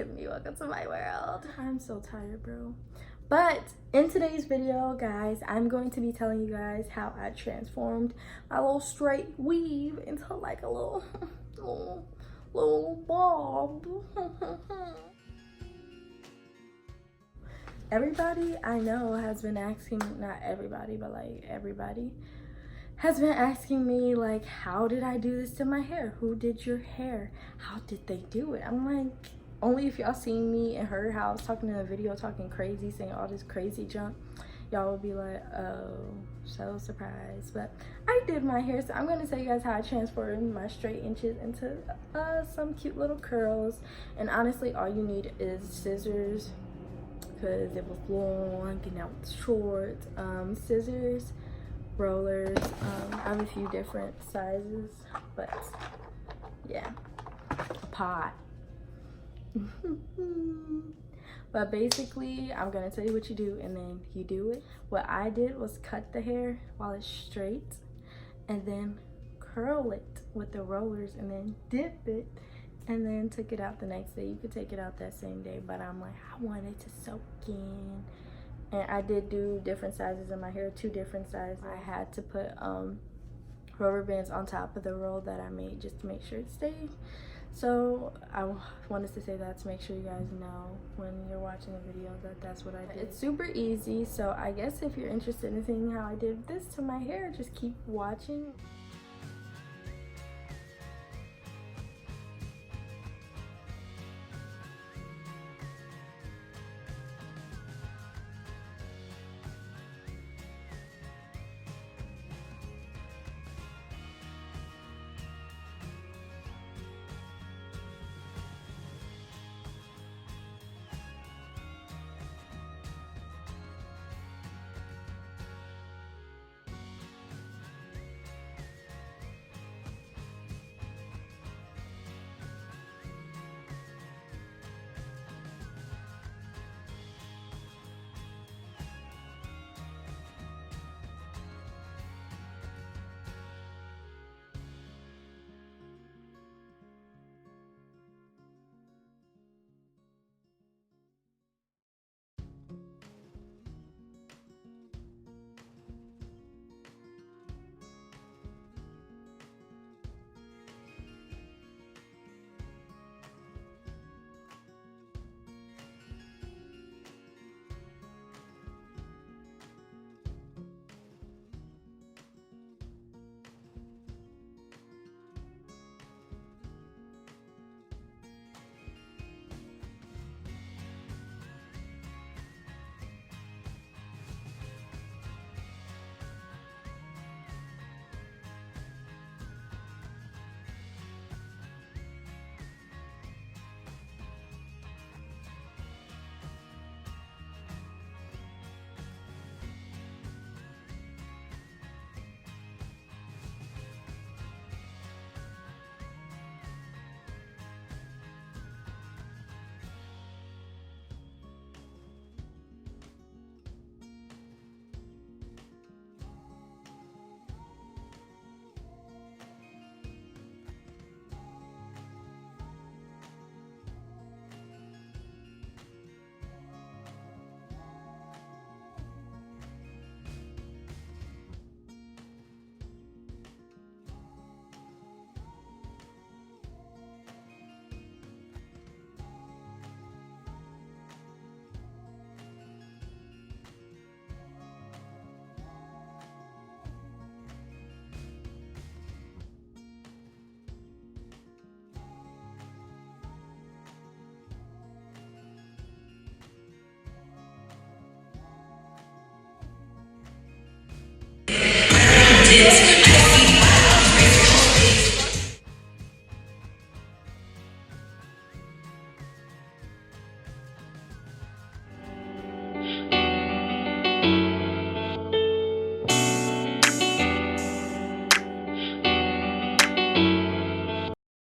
Tiffany, welcome to my world. I'm so tired, bro. But in today's video, guys, I'm going to be telling you guys how I transformed my little straight weave into like a little bob. Everybody I know has been asking, not everybody, but like everybody has been asking me, like, how did I do this to my hair? Who did your hair? How did they do it? I'm like, only if y'all seen me in her house talking in a video, talking crazy, saying all this crazy junk, y'all will be like, oh, so surprised. But I did my hair, so I'm going to tell you guys how I transformed my straight inches into some cute little curls. And honestly, all you need is scissors, because it was long and now it's short. Scissors, rollers. I have a few different sizes, but yeah, a pot. But basically, I'm gonna tell you what you do and then you do it. What I did was cut the hair while it's straight and then curl it with the rollers and then dip it and then took it out the next day. You could take it out that same day, but I'm like, I want it to soak in. And I did do different sizes in my hair, 2 different sizes. I had to put rubber bands on top of the roll that I made just to make sure it stayed. So I wanted to say that to make sure you guys know when you're watching the video that that's what I did. It's super easy, so I guess if you're interested in seeing how I did this to my hair, just keep watching. It's